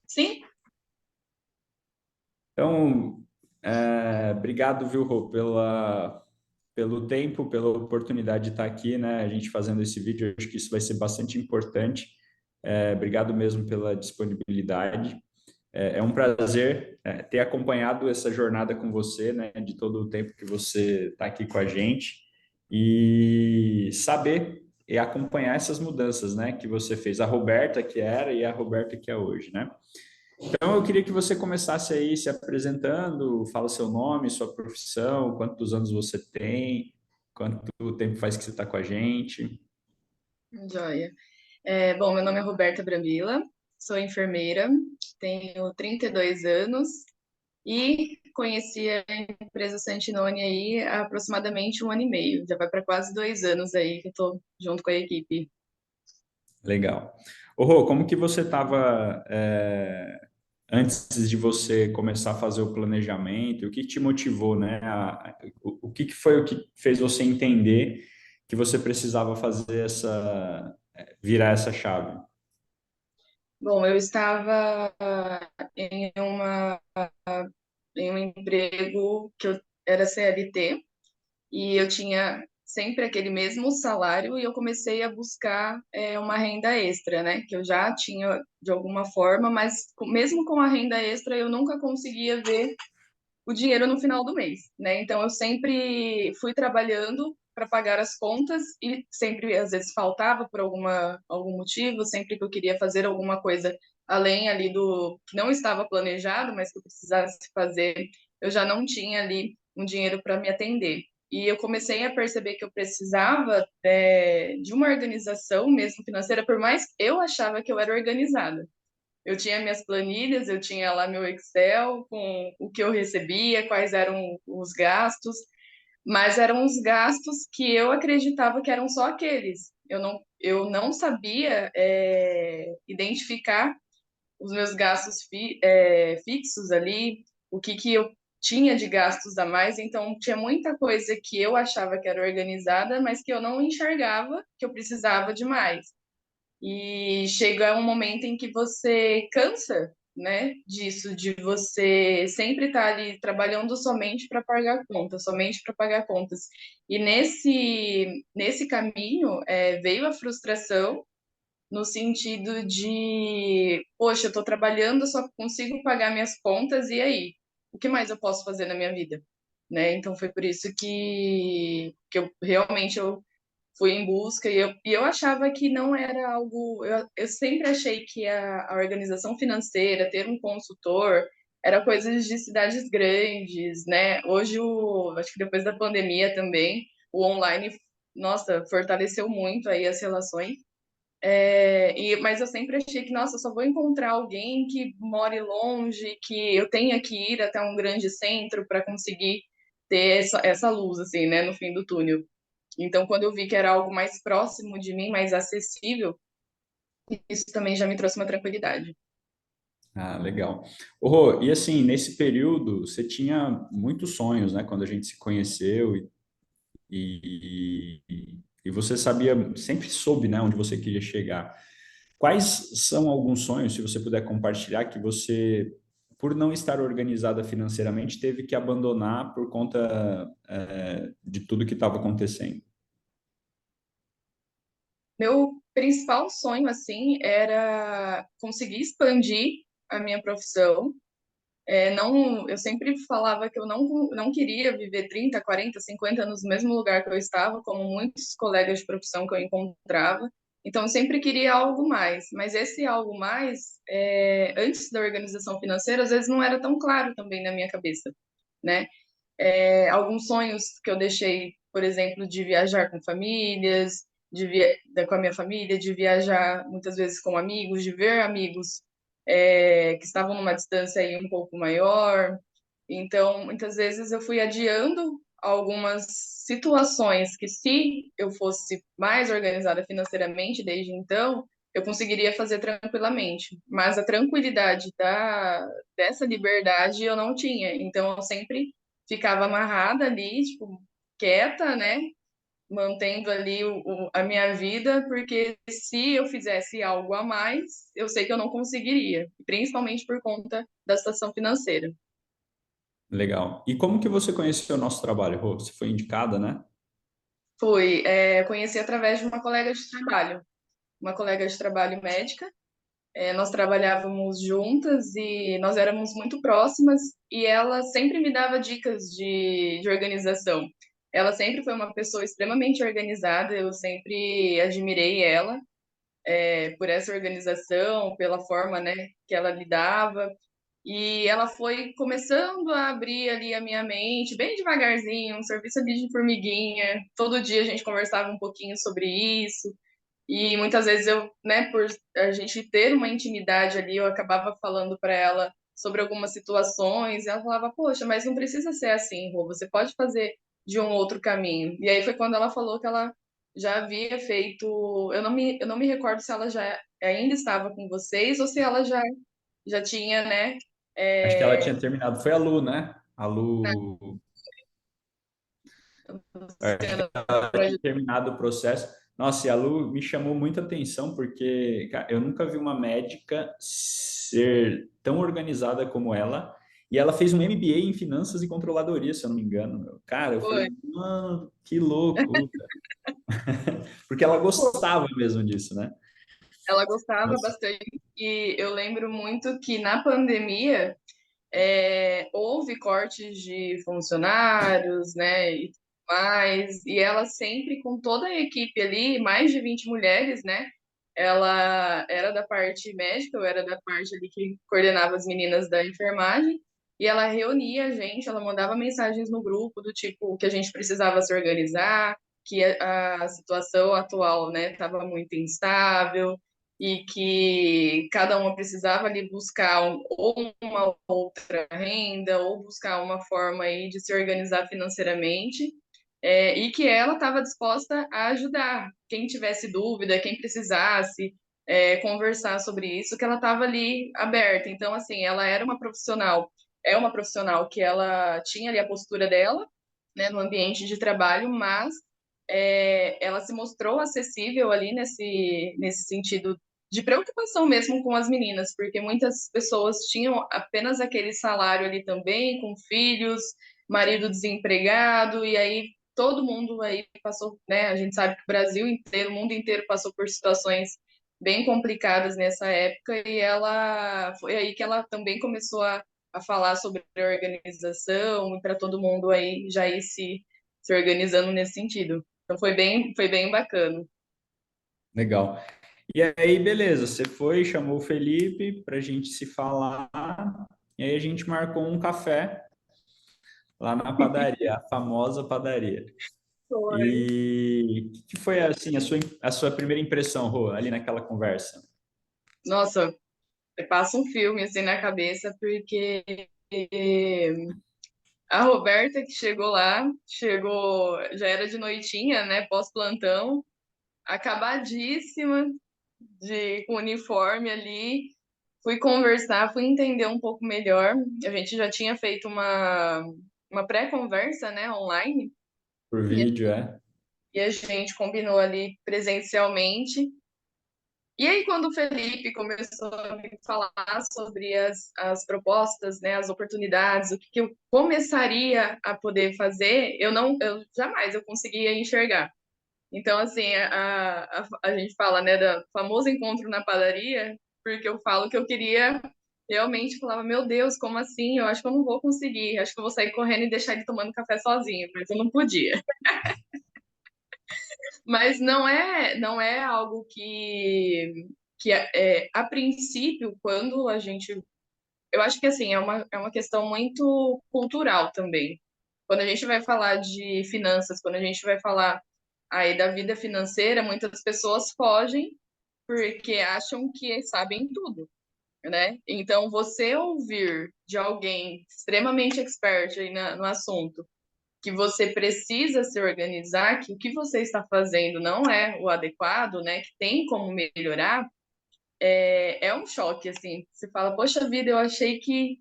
Sim, Então, obrigado, viu, Rô, pelo tempo, pela oportunidade de estar aqui, né? A gente fazendo esse vídeo, eu acho que isso vai ser bastante importante. Obrigado mesmo pela disponibilidade. É um prazer, ter acompanhado essa jornada com você, né? De todo o tempo que você está aqui com a gente e saber e acompanhar essas mudanças, né? Que você fez, a Roberta que era e a Roberta que é hoje, né? Então, eu queria que você começasse aí se apresentando, fala seu nome, sua profissão, quantos anos você tem, quanto tempo faz que você está com a gente. joia. Bom, meu nome é Roberta Brambila, sou enfermeira, tenho 32 anos e conheci a empresa Santinone aí há aproximadamente um ano e meio. Já vai para quase 2 anos aí que eu estou junto com a equipe. Legal. Ô, Rô, como que você estava antes de você começar a fazer o planejamento? O que te motivou, né? O que que foi o que fez você entender que você precisava fazer virar essa chave? Bom, eu estava em em um emprego que eu era CLT e eu tinha sempre aquele mesmo salário e eu comecei a buscar uma renda extra, né? Que eu já tinha de alguma forma, mas mesmo com a renda extra eu nunca conseguia ver o dinheiro no final do mês, né? Então eu sempre fui trabalhando para pagar as contas e sempre às vezes faltava por algum motivo, sempre que eu queria fazer alguma coisa além ali do que não estava planejado, mas que eu precisasse fazer, eu já não tinha ali um dinheiro para me atender. E eu comecei a perceber que eu precisava de uma organização mesmo financeira, por mais que eu achava que eu era organizada. Eu tinha minhas planilhas, eu tinha lá meu Excel com o que eu recebia, quais eram os gastos, mas eram os gastos que eu acreditava que eram só aqueles. Eu não sabia identificar os meus gastos fixos ali, o que eu tinha de gastos a mais, então tinha muita coisa que eu achava que era organizada, mas que eu não enxergava que eu precisava de mais. E chega um momento em que você cansa, né, disso, de você sempre estar ali trabalhando somente para pagar contas, somente para pagar contas. E nesse caminho veio a frustração no sentido de, poxa, eu estou trabalhando, só consigo pagar minhas contas, e aí? O que mais eu posso fazer na minha vida? Né? Então foi por isso que eu realmente fui em busca e eu achava que não era algo. Eu sempre achei que a organização financeira, ter um consultor, era coisas de cidades grandes, né? Hoje, acho que depois da pandemia também, o online, nossa, fortaleceu muito aí as relações. Mas eu sempre achei que, nossa, eu só vou encontrar alguém que more longe, que eu tenha que ir até um grande centro para conseguir ter essa luz, assim, né, no fim do túnel. Então, quando eu vi que era algo mais próximo de mim, mais acessível, isso também já me trouxe uma tranquilidade. Ah, legal. Ô, Rô, e assim, nesse período, você tinha muitos sonhos, né? Quando a gente se conheceu e você sabia, sempre soube, né, onde você queria chegar. Quais são alguns sonhos, se você puder compartilhar, que você, por não estar organizada financeiramente, teve que abandonar por conta, de tudo que estava acontecendo? Meu principal sonho, assim, era conseguir expandir a minha profissão. Não, eu sempre falava que eu não queria viver 30, 40, 50 anos no mesmo lugar que eu estava, como muitos colegas de profissão que eu encontrava. Então, eu sempre queria algo mais. Mas esse algo mais, antes da organização financeira, às vezes não era tão claro também na minha cabeça, né? Alguns sonhos que eu deixei, por exemplo, de viajar com famílias, com a minha família, de viajar muitas vezes com amigos, de ver amigos que estavam numa distância aí um pouco maior. Então, muitas vezes eu fui adiando algumas situações que, se eu fosse mais organizada financeiramente desde então, eu conseguiria fazer tranquilamente. Mas a tranquilidade dessa liberdade eu não tinha. Então, eu sempre ficava amarrada ali, tipo, quieta, né? mantendo ali a minha vida, porque se eu fizesse algo a mais, eu sei que eu não conseguiria, principalmente por conta da situação financeira. Legal. E como que você conheceu o nosso trabalho, Rô? Você foi indicada, né? Conheci através de uma colega de trabalho médica. Nós trabalhávamos juntas e nós éramos muito próximas e ela sempre me dava dicas de organização. Ela sempre foi uma pessoa extremamente organizada, eu sempre admirei ela por essa organização, pela forma, né, que ela lidava. E ela foi começando a abrir ali a minha mente, bem devagarzinho, um serviço ali de formiguinha. Todo dia a gente conversava um pouquinho sobre isso. E muitas vezes eu, né, por a gente ter uma intimidade ali, eu acabava falando para ela sobre algumas situações, e ela falava: "Poxa, mas não precisa ser assim, Rô, você pode fazer de um outro caminho". E aí foi quando ela falou que ela já havia feito, eu não me recordo se ela já ainda estava com vocês ou se ela já tinha, né, Acho que ela é, tinha terminado. Foi a Lu, né? A Lu. Acho que Luciana, ela tinha terminado o processo. Nossa, e a Lu me chamou muita atenção porque, cara, eu nunca vi uma médica ser tão organizada como ela. E ela fez um MBA em finanças e controladoria, se eu não me engano. Meu. Cara, eu foi. falei, mano, que louco. Porque ela gostava mesmo disso, né? Ela gostava Nossa, bastante e eu lembro muito que na pandemia houve cortes de funcionários, né, e tudo mais, e ela sempre, com toda a equipe ali, mais de 20 mulheres, né, ela era da parte médica, eu era da parte ali que coordenava as meninas da enfermagem, e ela reunia a gente, ela mandava mensagens no grupo do tipo que a gente precisava se organizar, que a situação atual, né, estava muito instável, e que cada uma precisava ali buscar ou uma outra renda ou buscar uma forma aí de se organizar financeiramente, e que ela estava disposta a ajudar quem tivesse dúvida, quem precisasse conversar sobre isso, que ela estava ali aberta. Então, assim, ela era uma profissional, é uma profissional que ela tinha ali a postura dela, né, no ambiente de trabalho, mas ela se mostrou acessível ali nesse sentido de preocupação mesmo com as meninas, porque muitas pessoas tinham apenas aquele salário ali também, com filhos, marido desempregado, e aí todo mundo aí passou, né? A gente sabe que o Brasil inteiro, o mundo inteiro passou por situações bem complicadas nessa época, e ela foi aí que ela também começou a falar sobre a organização, e para todo mundo aí já ir se organizando nesse sentido. Então foi bem bacana. legal. E aí, beleza, você foi, chamou o Felipe para a gente se falar, e aí a gente marcou um café lá na padaria, a famosa padaria. Foi. E o que foi assim a sua primeira impressão, Rô, ali naquela conversa? Nossa, passa um filme assim na cabeça, porque a Roberta que chegou lá, chegou, já era de noitinha, né, pós-plantão, acabadíssima, com o uniforme ali. Fui conversar, fui entender um pouco melhor. A gente já tinha feito uma pré-conversa, né, online, Por e vídeo, é? e a gente combinou ali presencialmente. E aí, quando o Felipe começou a me falar sobre as propostas, né, as oportunidades, o que, que eu começaria a poder fazer, eu jamais eu conseguia enxergar. Então, assim, a gente fala, né, do famoso encontro na padaria, porque eu falo que eu queria realmente, falava, meu Deus, como assim? Eu acho que eu não vou conseguir, acho que eu vou sair correndo e deixar ele tomando café sozinho, mas eu não podia. Mas não é algo que a princípio, quando a gente. Eu acho que assim, é uma questão muito cultural também. Quando a gente vai falar de finanças, quando a gente vai falar aí da vida financeira, muitas pessoas fogem porque acham que sabem tudo, né? Então, você ouvir de alguém extremamente expert aí no assunto que você precisa se organizar, que o que você está fazendo não é o adequado, né? Que tem como melhorar, é um choque, assim. Você fala, poxa vida, eu achei que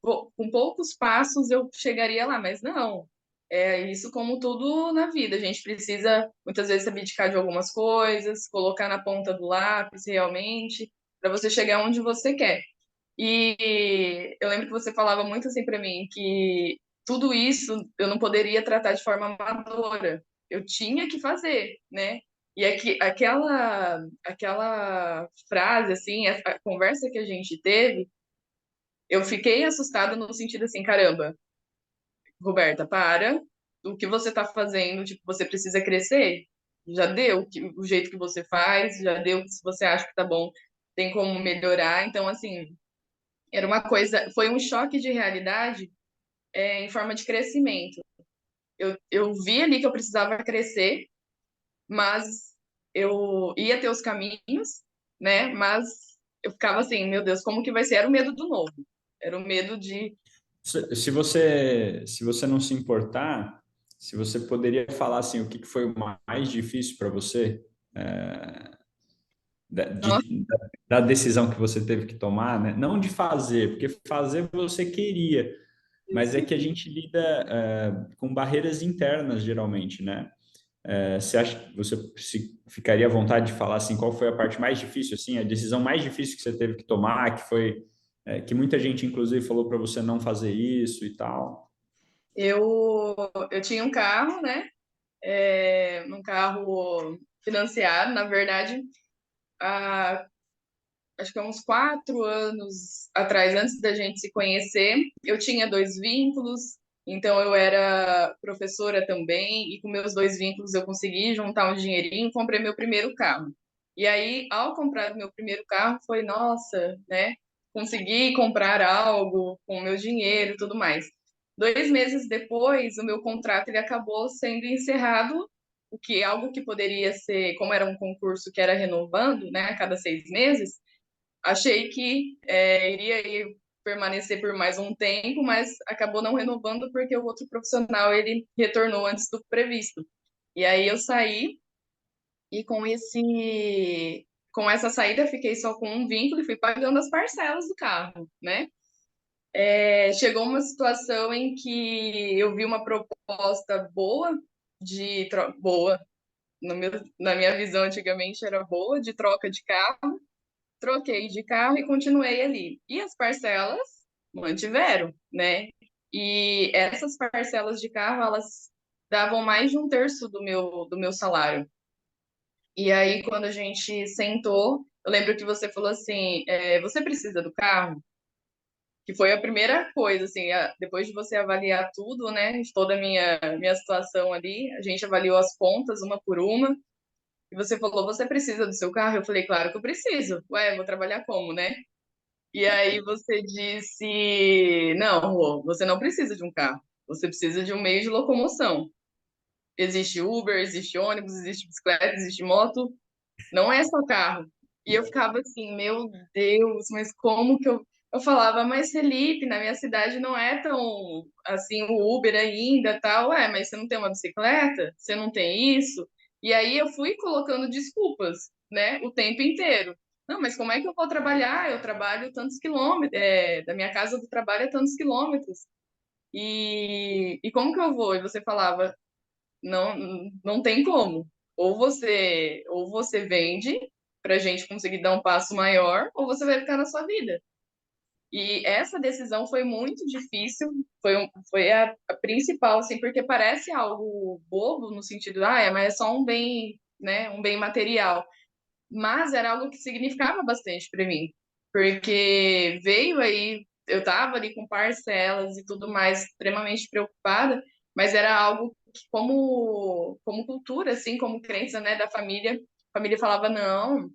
com poucos passos eu chegaria lá, mas não. É isso como tudo na vida. A gente precisa, muitas vezes, abdicar de algumas coisas, colocar na ponta do lápis realmente, para você chegar onde você quer. E eu lembro que você falava muito assim para mim que tudo isso eu não poderia tratar de forma amadora. Eu tinha que fazer, né? E aquela frase assim, a conversa que a gente teve, eu fiquei assustada no sentido assim, caramba, Roberta, para. O que você está fazendo, tipo, você precisa crescer. Já deu o jeito que você faz, já deu se você acha que tá bom, tem como melhorar. Então, assim, era uma coisa, foi um choque de realidade em forma de crescimento. Eu vi ali que eu precisava crescer, mas eu ia ter os caminhos, né? Mas eu ficava assim, meu Deus, como que vai ser? Era o medo do novo. Era o medo de. Se você não se importar, se você poderia falar assim, o que que foi o mais difícil para você, da, Nossa, de- da decisão que você teve que tomar, né? Não de fazer, porque fazer você queria, mas é isso. que a gente lida com barreiras internas, geralmente, né? Você acha que você ficaria à vontade de falar assim, qual foi a parte mais difícil, assim, a decisão mais difícil que você teve que tomar, que foi que muita gente, inclusive, falou para você não fazer isso e tal? Eu tinha um carro, né? Um carro financiado, na verdade, há, acho que há uns 4 anos atrás, antes da gente se conhecer, eu tinha dois vínculos, então eu era professora também, e com meus dois vínculos eu consegui juntar um dinheirinho e comprei meu primeiro carro. E aí, ao comprar o meu primeiro carro, foi, nossa, né? Consegui comprar algo com o meu dinheiro e tudo mais. 2 meses depois, o meu contrato ele acabou sendo encerrado, o que algo que poderia ser, como era um concurso que era renovando, né, a cada 6 meses, achei que iria permanecer por mais um tempo, mas acabou não renovando porque o outro profissional ele retornou antes do previsto. E aí eu saí e com essa saída fiquei só com um vínculo e fui pagando as parcelas do carro, né? Chegou uma situação em que eu vi uma proposta boa boa, na minha visão antigamente era boa de troca de carro, troquei de carro e continuei ali. E as parcelas mantiveram, né? E essas parcelas de carro, elas davam mais de um terço do meu salário. E aí, quando a gente sentou, eu lembro que você falou assim: você precisa do carro? Que foi a primeira coisa, assim, depois de você avaliar tudo, né, de toda a minha situação ali, a gente avaliou as contas uma por uma, e você falou: você precisa do seu carro? Eu falei: claro que eu preciso. Ué, vou trabalhar como, né? E aí você disse: não, Rô, você não precisa de um carro. Você precisa de um meio de locomoção. Existe Uber, existe ônibus, existe bicicleta, existe moto. Não é só carro. E eu ficava assim, meu Deus, mas como que eu falava, mas Felipe, na minha cidade não é tão assim o Uber ainda, tal. Ué, mas você não tem uma bicicleta? Você não tem isso? E aí eu fui colocando desculpas, né, o tempo inteiro. Não, mas como é que eu vou trabalhar? Eu trabalho tantos quilômetros, da minha casa do trabalho é tantos quilômetros. E como que eu vou? E você falava, não, não tem como. Ou você vende para a gente conseguir dar um passo maior, ou você vai ficar na sua vida. E essa decisão foi muito difícil, foi a principal, assim, porque parece algo bobo no sentido, mas é só um bem, né, um bem material. Mas era algo que significava bastante para mim, porque veio aí, eu estava ali com parcelas e tudo mais, extremamente preocupada, mas era algo que, como cultura, assim, como crença, né, da família, a família falava, não,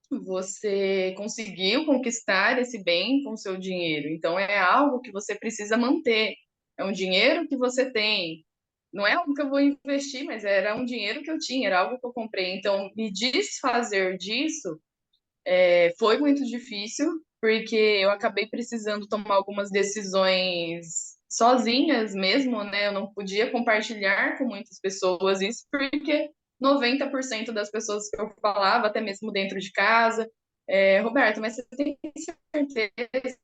você conseguiu conquistar esse bem com seu dinheiro, então é algo que você precisa manter, é um dinheiro que você tem, não é algo que eu vou investir, mas era um dinheiro que eu tinha, era algo que eu comprei. Então, me desfazer disso foi muito difícil, porque eu acabei precisando tomar algumas decisões sozinhas mesmo, né? Eu não podia compartilhar com muitas pessoas isso, porque 90% das pessoas que eu falava, até mesmo dentro de casa, Roberto, mas você tem certeza?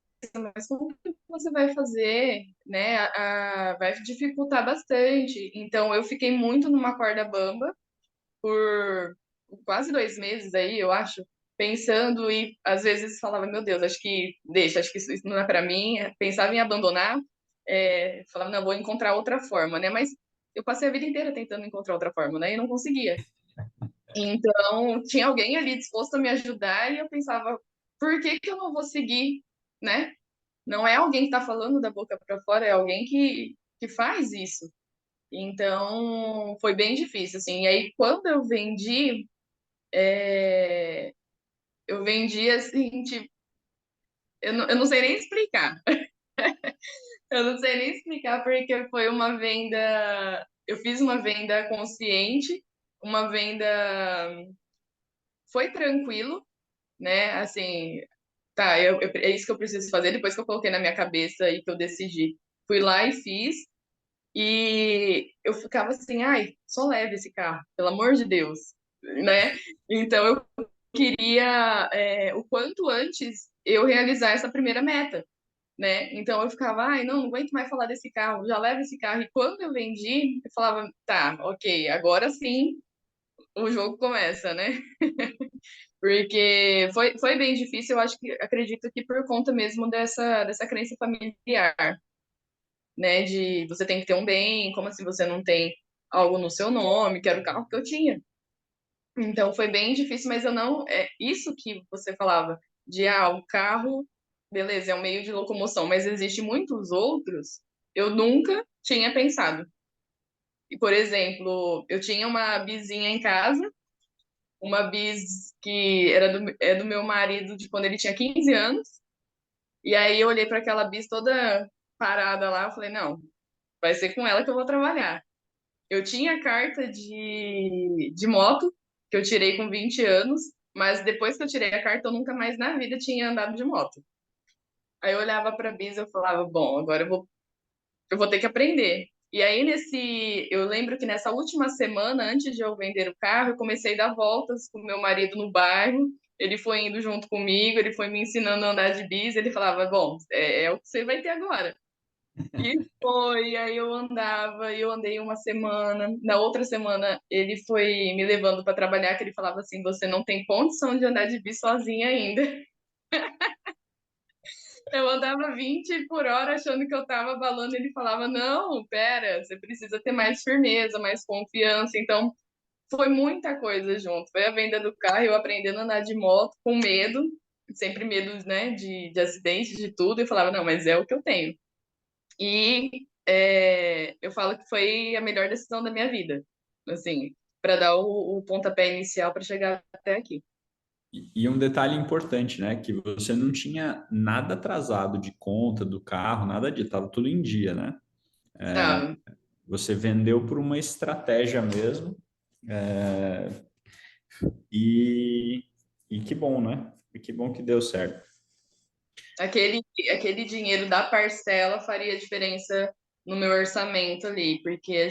Mas como que você vai fazer, né, vai dificultar bastante. Então, eu fiquei muito numa corda bamba por quase 2 meses aí, eu acho, pensando e às vezes falava, meu Deus, acho que deixa, acho que isso não é para mim. Pensava em abandonar, falava, não, vou encontrar outra forma, né? Mas eu passei a vida inteira tentando encontrar outra forma, né? E não conseguia. Então, tinha alguém ali disposto a me ajudar e eu pensava, por que que eu não vou seguir, né? Não é alguém que está falando da boca para fora, é alguém que faz isso. Então, foi bem difícil, assim. E aí, quando eu vendi, assim, tipo, eu não sei nem explicar. Eu não sei nem explicar porque foi uma venda. Eu fiz uma venda consciente, uma venda. Foi tranquilo, né? Assim, tá, é isso que eu preciso fazer depois que eu coloquei na minha cabeça e que eu decidi. Fui lá e fiz. E eu ficava assim, ai, só leve esse carro, pelo amor de Deus, né? Então eu queria, o quanto antes, eu realizar essa primeira meta, né? Então eu ficava, ai, não aguento mais falar desse carro, já leva esse carro. E quando eu vendi, eu falava, tá, ok, agora sim o jogo começa, né? Porque foi bem difícil, eu acho que acredito que por conta mesmo dessa crença familiar, né? De você tem que ter um bem, como assim você não tem algo no seu nome, que era o carro que eu tinha. Então foi bem difícil, mas eu não. É isso que você falava, de o carro, beleza, é um meio de locomoção, mas existem muitos outros, eu nunca tinha pensado. E, por exemplo, eu tinha uma bizinha em casa, uma bis que é do meu marido de quando ele tinha 15 anos, e aí eu olhei para aquela bis toda parada lá, eu falei, não, vai ser com ela que eu vou trabalhar. Eu tinha carta de moto, que eu tirei com 20 anos, mas depois que eu tirei a carta, eu nunca mais na vida tinha andado de moto. Aí eu olhava para a Bisa e eu falava, bom, agora eu vou ter que aprender. E aí eu lembro que nessa última semana, antes de eu vender o carro, eu comecei a dar voltas com meu marido no bairro. Ele foi indo junto comigo, ele foi me ensinando a andar de bis. Ele falava, bom, é o que você vai ter agora. E foi, aí eu andava, e eu andei uma semana. Na outra semana, ele foi me levando para trabalhar, que ele falava assim: você não tem condição de andar de bis sozinha ainda. Eu andava 20 por hora achando que eu tava balando. Ele falava: não, pera, você precisa ter mais firmeza, mais confiança. Então, foi muita coisa junto. Foi a venda do carro, eu aprendendo a andar de moto com medo, sempre medo, né, de acidente, de tudo. E falava: não, mas é o que eu tenho. E eu falo que foi a melhor decisão da minha vida, assim, para dar o pontapé inicial para chegar até aqui. E um detalhe importante, né? Que você não tinha nada atrasado de conta do carro, nada de, estava tudo em dia, né? Sabe? Você vendeu por uma estratégia mesmo, e, e que bom, né? E que bom que deu certo. Aquele, aquele dinheiro da parcela faria diferença no meu orçamento ali, porque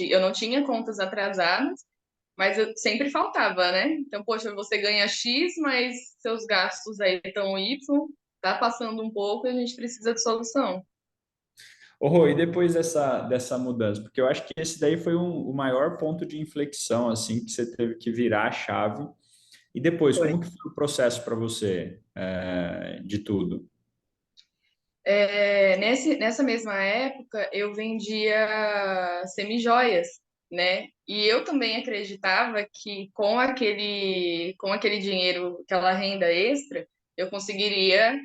eu não tinha contas atrasadas, mas eu sempre faltava, né? Então, poxa, você ganha X, mas seus gastos aí estão Y, tá passando um pouco, a gente precisa de solução. Ô, Rô, e depois dessa mudança? Porque eu acho que esse daí foi o maior ponto de inflexão, assim, que você teve que virar a chave. E depois, Foi. como que foi o processo para você, de tudo? Nessa mesma época, eu vendia semijoias, né? E eu também acreditava que com aquele dinheiro, aquela renda extra, eu conseguiria,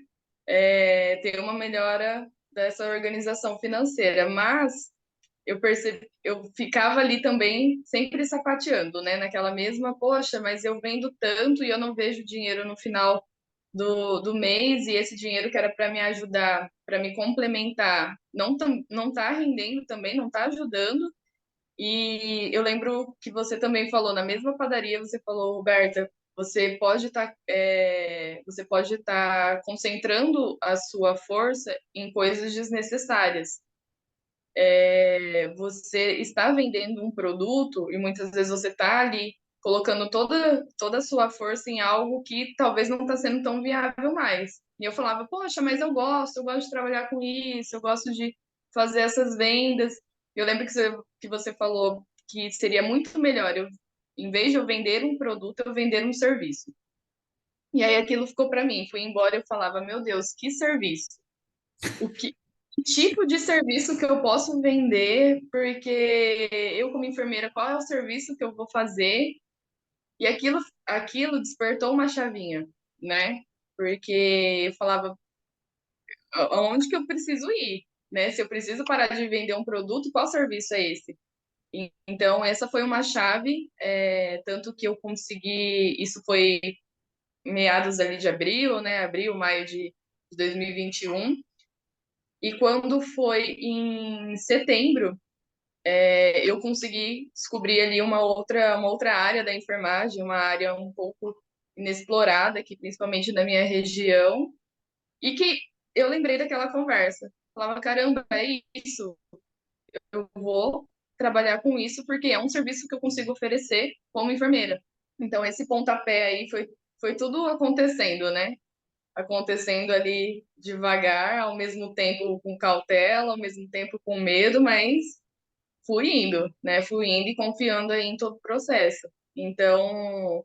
ter uma melhora dessa organização financeira. Mas eu ficava ali também sempre sapateando, né? Naquela mesma, poxa, mas eu vendo tanto e eu não vejo dinheiro no final do mês e esse dinheiro que era para me ajudar, para me complementar, não tá rendendo também, não tá ajudando. E eu lembro que você também falou, na mesma padaria, você falou, Roberta, você pode estar concentrando a sua força em coisas desnecessárias. Você está vendendo um produto e muitas vezes você está ali colocando toda a sua força em algo que talvez não está sendo tão viável mais. E eu falava, poxa, mas eu gosto de trabalhar com isso, eu gosto de. fazer essas vendas. Eu lembro que você falou que seria muito melhor eu, em vez de eu vender um produto, eu vender um serviço. E aí aquilo ficou para mim. Fui embora, eu falava, meu Deus, que serviço? Que tipo de serviço que eu posso vender? Porque eu, como enfermeira, qual é o serviço que eu vou fazer? E aquilo despertou uma chavinha, né? Porque eu falava, aonde que eu preciso ir, né? Se eu preciso parar de vender um produto, qual serviço é esse? Então, essa foi uma chave, tanto que eu consegui, isso foi meados ali de abril, né? Abril, maio de 2021. E quando foi em setembro, eu consegui descobrir ali uma outra área da enfermagem, uma área um pouco inexplorada aqui, principalmente na minha região, e que eu lembrei daquela conversa. Falava, caramba, é isso, eu vou trabalhar com isso porque é um serviço que eu consigo oferecer como enfermeira. Então, esse pontapé aí foi tudo acontecendo, né? Acontecendo ali devagar, ao mesmo tempo com cautela, ao mesmo tempo com medo, mas fui indo, né? Fui indo e confiando aí em todo o processo. Então,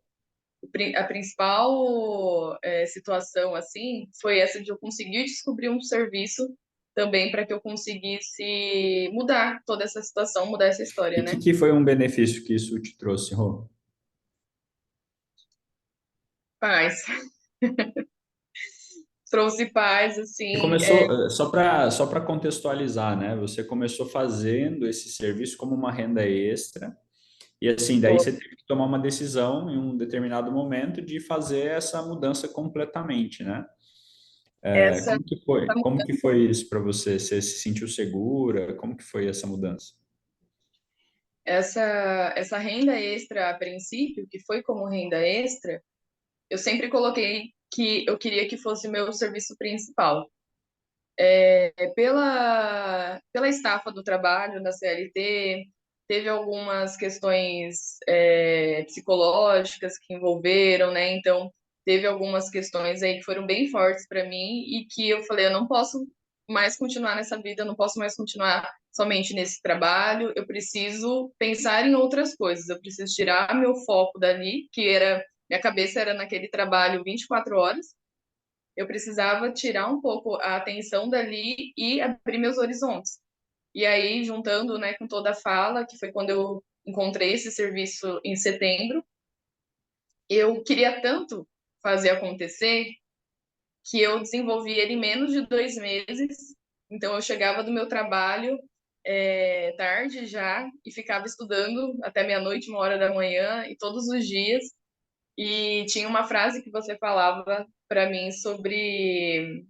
a principal situação assim foi essa de eu conseguir descobrir um serviço também para que eu conseguisse mudar toda essa situação, mudar essa história, E né? que foi um benefício que isso te trouxe, Rô? Paz, trouxe paz, Você assim, começou, só para contextualizar, né? Você começou fazendo esse serviço como uma renda extra, e assim, daí você teve que tomar uma decisão em um determinado momento de fazer essa mudança completamente, né? essa Como que foi? Como que foi isso para você? Você se sentiu segura? Como que foi essa mudança? essa renda extra a princípio, que foi como renda extra, eu sempre coloquei que eu queria que fosse meu serviço principal. Pela estafa do trabalho na CLT, teve algumas questões psicológicas que envolveram, né? Então, teve algumas questões aí que foram bem fortes para mim e que eu falei, eu não posso mais continuar nessa vida, eu não posso mais continuar somente nesse trabalho, eu preciso pensar em outras coisas, eu preciso tirar meu foco dali, minha cabeça era naquele trabalho 24 horas, eu precisava tirar um pouco a atenção dali e abrir meus horizontes. E aí, juntando, né, com toda a fala, que foi quando eu encontrei esse serviço em setembro, eu queria tanto fazer acontecer que eu desenvolvi ele em menos de 2 meses. Então, eu chegava do meu trabalho tarde já e ficava estudando até meia-noite, 1 hora da manhã, e todos os dias. E tinha uma frase que você falava para mim sobre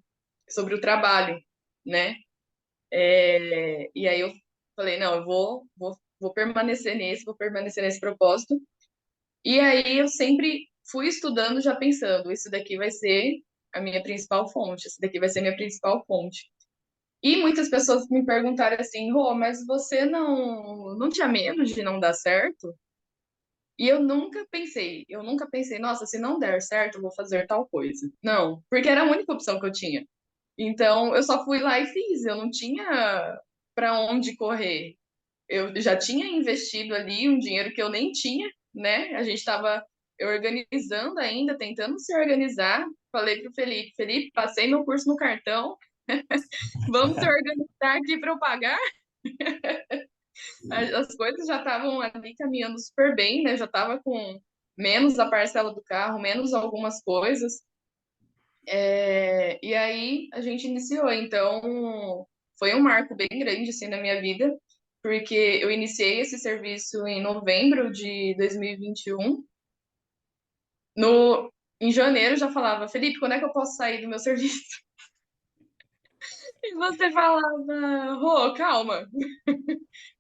o trabalho, né? E aí eu falei, não, vou permanecer vou permanecer nesse propósito. E aí eu sempre fui estudando já pensando, isso daqui vai ser a minha principal fonte, isso daqui vai ser a minha principal fonte. E muitas pessoas me perguntaram assim, Rô, mas você não tinha medo de não dar certo? E eu nunca pensei, nossa, se não der certo, eu vou fazer tal coisa. Não, porque era a única opção que eu tinha. Então, eu só fui lá e fiz, eu não tinha para onde correr. Eu já tinha investido ali um dinheiro que eu nem tinha, né? A gente estava organizando ainda, tentando se organizar. Falei para o Felipe, Felipe, passei meu curso no cartão, vamos se organizar aqui para eu pagar. As coisas já estavam ali caminhando super bem, né? Já estava com menos a parcela do carro, menos algumas coisas. E aí a gente iniciou. Então, foi um marco bem grande assim na minha vida, porque eu iniciei esse serviço em novembro de 2021. Em janeiro eu já falava, Felipe, quando é que eu posso sair do meu serviço? E você falava, Rô, calma,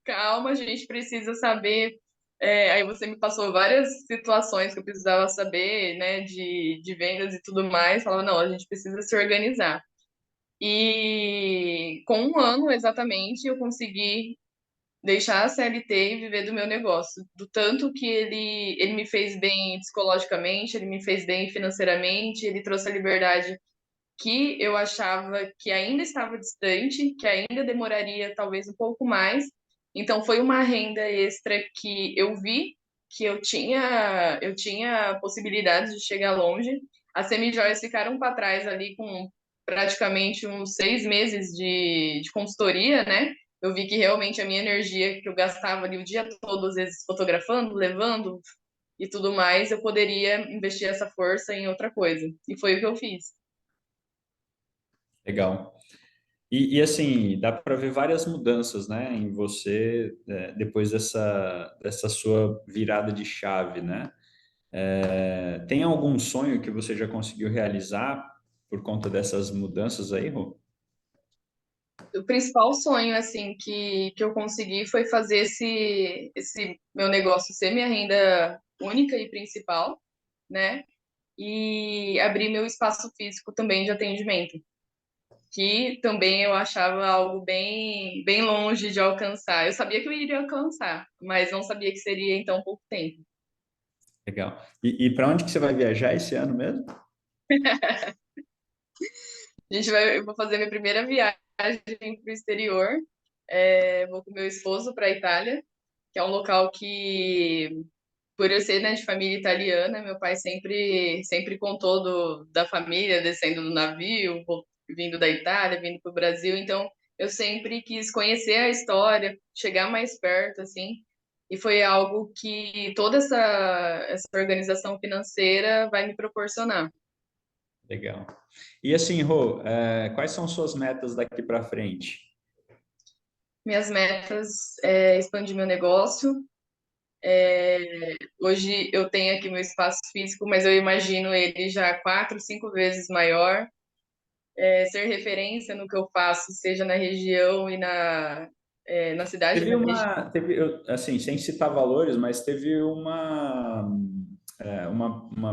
calma, a gente precisa saber. Aí você me passou várias situações que eu precisava saber, né, de vendas e tudo mais. Falava, não, a gente precisa se organizar. E com 1 ano exatamente eu consegui deixar a CLT e viver do meu negócio. Do tanto que ele me fez bem psicologicamente, ele me fez bem financeiramente, ele trouxe a liberdade que eu achava que ainda estava distante, que ainda demoraria talvez um pouco mais. Então foi uma renda extra que eu vi que eu tinha possibilidades de chegar longe. As semijoias ficaram para trás ali com praticamente uns 6 meses de consultoria, né? Eu vi que realmente a minha energia que eu gastava ali o dia todo, às vezes fotografando, levando e tudo mais, eu poderia investir essa força em outra coisa. E foi o que eu fiz. Legal. Assim, dá para ver várias mudanças, né, em você depois dessa sua virada de chave, né? Tem algum sonho que você já conseguiu realizar por conta dessas mudanças aí, Rô? O principal sonho, assim, que eu consegui foi fazer esse meu negócio ser minha renda única e principal, né? E abrir meu espaço físico também de atendimento, que também eu achava algo bem, bem longe de alcançar. Eu sabia que eu iria alcançar, mas não sabia que seria em tão pouco tempo. Legal. Para onde que você vai viajar esse ano mesmo? Eu vou fazer minha primeira viagem para o exterior. Vou com meu esposo para a Itália, que é um local que, por eu ser, né, de família italiana, meu pai sempre contou da família descendo do navio, vindo da Itália, vindo para o Brasil. Então, eu sempre quis conhecer a história, chegar mais perto, assim. E foi algo que toda essa organização financeira vai me proporcionar. Legal. E assim, Rô, quais são suas metas daqui para frente? Minhas metas é expandir meu negócio. Hoje eu tenho aqui meu espaço físico, mas eu imagino ele já 4, 5 vezes maior. Ser referência no que eu faço, seja na região e na cidade, Teve na região. assim, sem citar valores, mas teve uma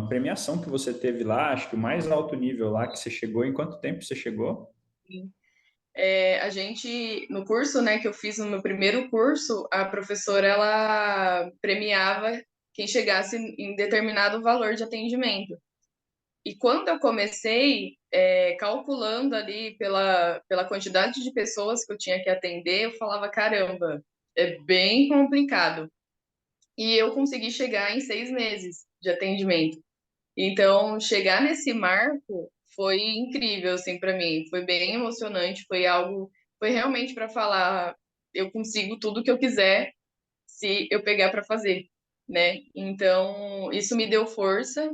premiação que você teve lá, acho que o mais alto nível lá que você chegou. Em quanto tempo você chegou? A gente, no curso, né, que eu fiz no meu primeiro curso, a professora, ela premiava quem chegasse em determinado valor de atendimento. E quando eu comecei, calculando ali pela quantidade de pessoas que eu tinha que atender, eu falava, caramba, é bem complicado. E eu consegui chegar em 6 meses de atendimento. Então, chegar nesse marco foi incrível, assim, para mim. Foi bem emocionante, foi realmente para falar, eu consigo tudo que eu quiser se eu pegar para fazer, né? Então, isso me deu força,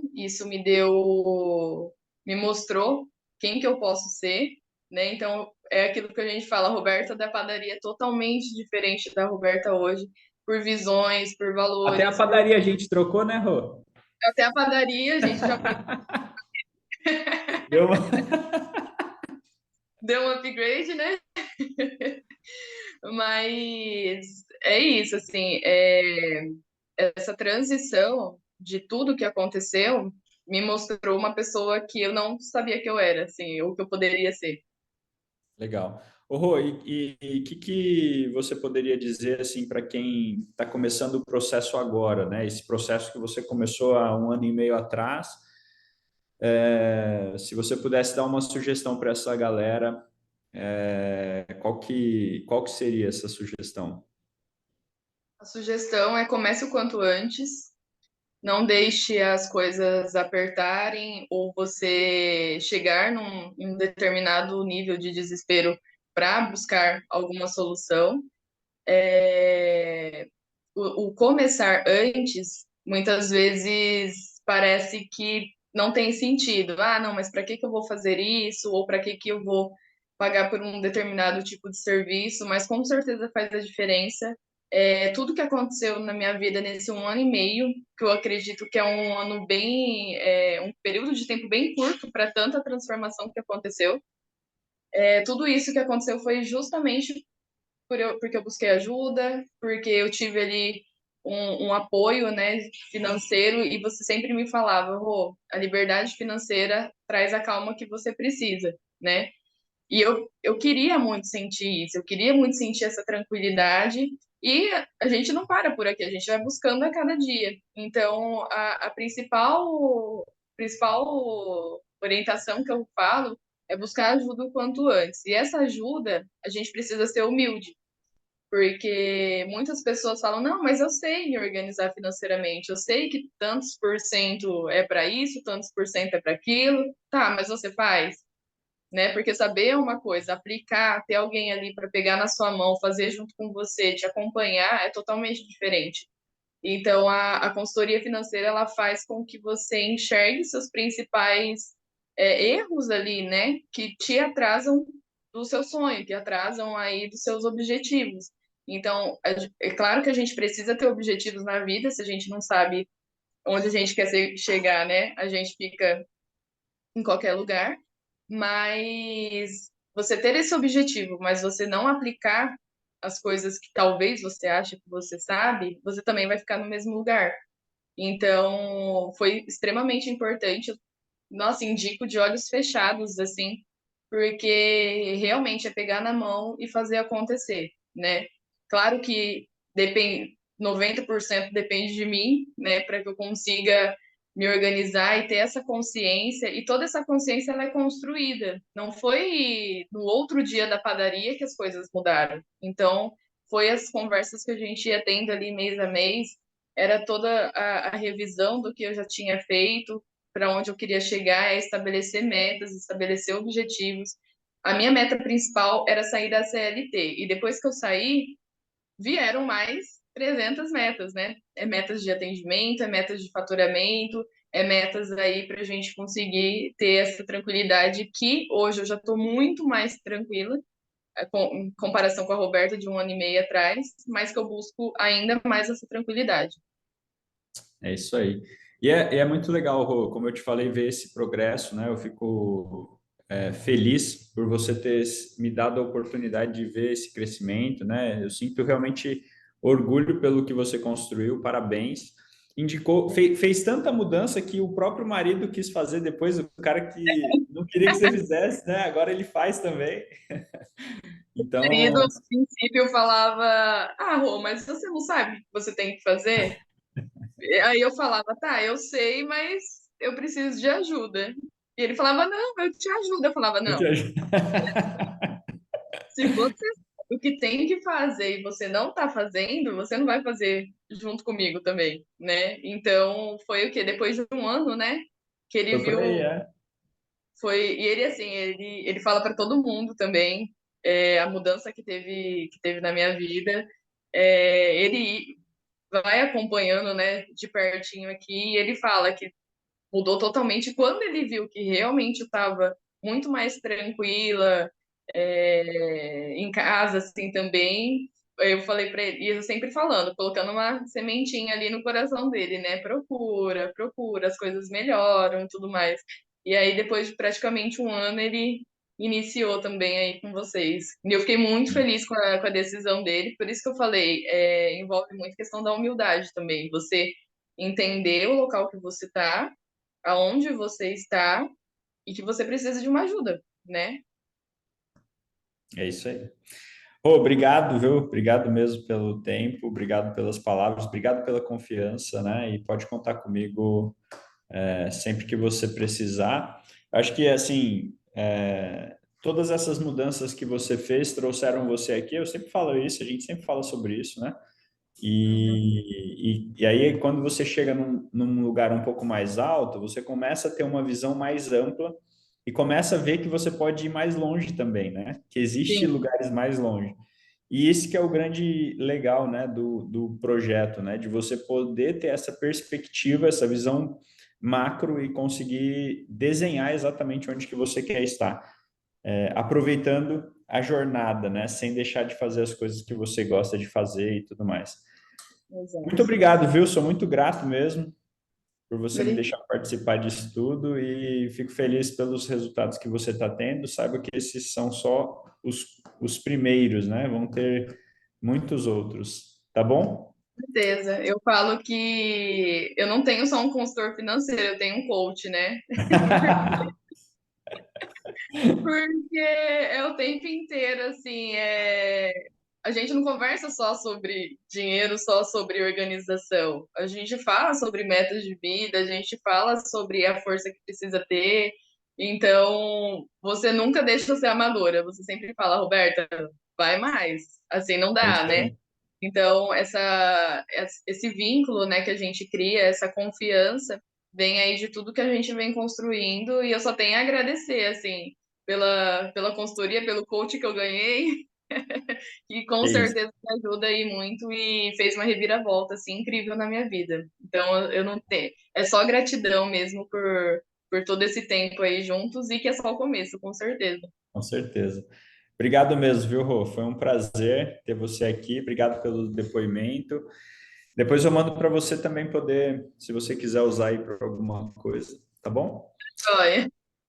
me mostrou quem que eu posso ser, né? Então, é aquilo que a gente fala, a Roberta da padaria é totalmente diferente da Roberta hoje, por visões, por Até a valores, padaria a gente trocou, né, Rô? até a padaria a gente já Deu uma... deu um upgrade, né? Mas é isso, assim, essa transição de tudo que aconteceu me mostrou uma pessoa que eu não sabia que eu era, assim, ou que eu poderia ser. Legal. Ô, Rô, que você poderia dizer assim para quem está começando o processo agora, né? Esse processo que você começou há um ano e meio atrás, se você pudesse dar uma sugestão para essa galera, qual que seria essa sugestão? A sugestão é comece o quanto antes, não deixe as coisas apertarem ou você chegar em um determinado nível de desespero para buscar alguma solução. O começar antes, muitas vezes parece que não tem sentido. Ah, não, mas para que que eu vou fazer isso? Ou para que que eu vou pagar por um determinado tipo de serviço? Mas com certeza faz a diferença. Tudo que aconteceu na minha vida nesse um ano e meio, que eu acredito que é um ano um período de tempo bem curto para tanta transformação que aconteceu. Tudo isso que aconteceu foi justamente porque eu busquei ajuda, porque eu tive ali um apoio, né, financeiro, e você sempre me falava, Rô, a liberdade financeira traz a calma que você precisa, né? E eu queria muito sentir isso, eu queria muito sentir essa tranquilidade, e a gente não para por aqui, a gente vai buscando a cada dia. Então, a principal orientação que eu falo é buscar ajuda o quanto antes. E essa ajuda, a gente precisa ser humilde, porque muitas pessoas falam: não, mas eu sei me organizar financeiramente, eu sei que tantos por cento é para isso, tantos por cento é para aquilo. Tá, mas você faz? Né? Porque saber é uma coisa, aplicar, ter alguém ali para pegar na sua mão, fazer junto com você, te acompanhar, é totalmente diferente. Então, a consultoria financeira ela faz com que você enxergue seus principais erros ali, né, que te atrasam do seu sonho, que atrasam aí dos seus objetivos. Então, é claro que a gente precisa ter objetivos na vida, se a gente não sabe onde a gente quer chegar, né, a gente fica em qualquer lugar, mas você ter esse objetivo, mas você não aplicar as coisas que talvez você ache que você sabe, você também vai ficar no mesmo lugar. Então, foi extremamente importante. Nossa, indico de olhos fechados, assim, porque realmente é pegar na mão e fazer acontecer, né? Claro que depende, 90% depende de mim, né, para que eu consiga me organizar e ter essa consciência, e toda essa consciência ela é construída. Não foi no outro dia da padaria que as coisas mudaram. Então, foi as conversas que a gente ia tendo ali mês a mês, era toda a revisão do que eu já tinha feito, para onde eu queria chegar, é estabelecer metas, estabelecer objetivos. A minha meta principal era sair da CLT. E depois que eu saí, vieram mais 300 metas, né? É metas de atendimento, é metas de faturamento, é metas aí para a gente conseguir ter essa tranquilidade que hoje eu já estou muito mais tranquila, em comparação com a Roberta de um ano e meio atrás, mas que eu busco ainda mais essa tranquilidade. É isso aí. E é muito legal, Rô, como eu te falei, ver esse progresso, né? Eu fico feliz por você ter me dado a oportunidade de ver esse crescimento, né? Eu sinto realmente orgulho pelo que você construiu, parabéns. Indicou, fez tanta mudança que o próprio marido quis fazer depois, o cara que não queria que você fizesse, né? Agora ele faz também. Meu marido, Então, no princípio, falava: ah, Rô, mas você não sabe o que você tem que fazer? Aí eu falava: tá, eu sei, mas eu preciso de ajuda. E ele falava: não, eu te ajudo. Eu falava: eu te não, ajudo. se você sabe o que tem que fazer e você não tá fazendo, você não vai fazer junto comigo também, né? Então, foi o quê? Depois de um ano, né? Que ele Foi por aí, viu, é. e ele, assim, ele fala para todo mundo também, a mudança que teve na minha vida. Ele vai acompanhando, né, de pertinho aqui, e ele fala que mudou totalmente quando ele viu que realmente eu estava muito mais tranquila, em casa, assim, também. Eu falei para ele, e eu sempre falando, colocando uma sementinha ali no coração dele, né? Procura, procura, as coisas melhoram e tudo mais. E aí, depois de praticamente um ano, ele iniciou também aí com vocês. E eu fiquei muito feliz com a decisão dele, por isso que eu falei, envolve muito questão da humildade também. Você entender o local que você está, aonde você está e que você precisa de uma ajuda, né? É isso aí. Ô, obrigado, viu? Obrigado mesmo pelo tempo, obrigado pelas palavras, obrigado pela confiança, né? E pode contar comigo sempre que você precisar. Acho que, assim, todas essas mudanças que você fez trouxeram você aqui. Eu sempre falo isso, a gente sempre fala sobre isso, né? Uhum. E aí, quando você chega num lugar um pouco mais alto, você começa a ter uma visão mais ampla e começa a ver que você pode ir mais longe também, né? Que existe Sim, lugares mais longe. E esse que é o grande legal, né, do projeto, né? De você poder ter essa perspectiva, essa visão macro e conseguir desenhar exatamente onde que você quer estar, aproveitando a jornada, né? Sem deixar de fazer as coisas que você gosta de fazer e tudo mais. Muito exato. obrigado, viu? Sou muito grato mesmo por você me Obrigada. deixar participar disso tudo e fico feliz pelos resultados que você está tendo. Saiba que esses são só os primeiros, né? Vão ter muitos outros, tá bom? Com certeza. Eu falo que eu não tenho só um consultor financeiro, eu tenho um coach, né? Porque é o tempo inteiro, assim, a gente não conversa só sobre dinheiro, só sobre organização. A gente fala sobre metas de vida, a gente fala sobre a força que precisa ter. Então, você nunca deixa de ser amadora, você sempre fala, Roberta, vai mais, assim não É dá, isso né? aí. Então, esse vínculo, né, que a gente cria, essa confiança, vem aí de tudo que a gente vem construindo, e eu só tenho a agradecer, assim, pela consultoria, pelo coach que eu ganhei, que com É isso. certeza me ajuda aí muito e fez uma reviravolta, assim, incrível na minha vida. Então, eu não tenho, é só gratidão mesmo por todo esse tempo aí juntos, e que é só o começo, com certeza. Com certeza. Obrigado mesmo, viu, Rô? Foi um prazer ter você aqui. Obrigado pelo depoimento. Depois eu mando para você também poder, se você quiser usar aí para alguma coisa, tá bom? Joia.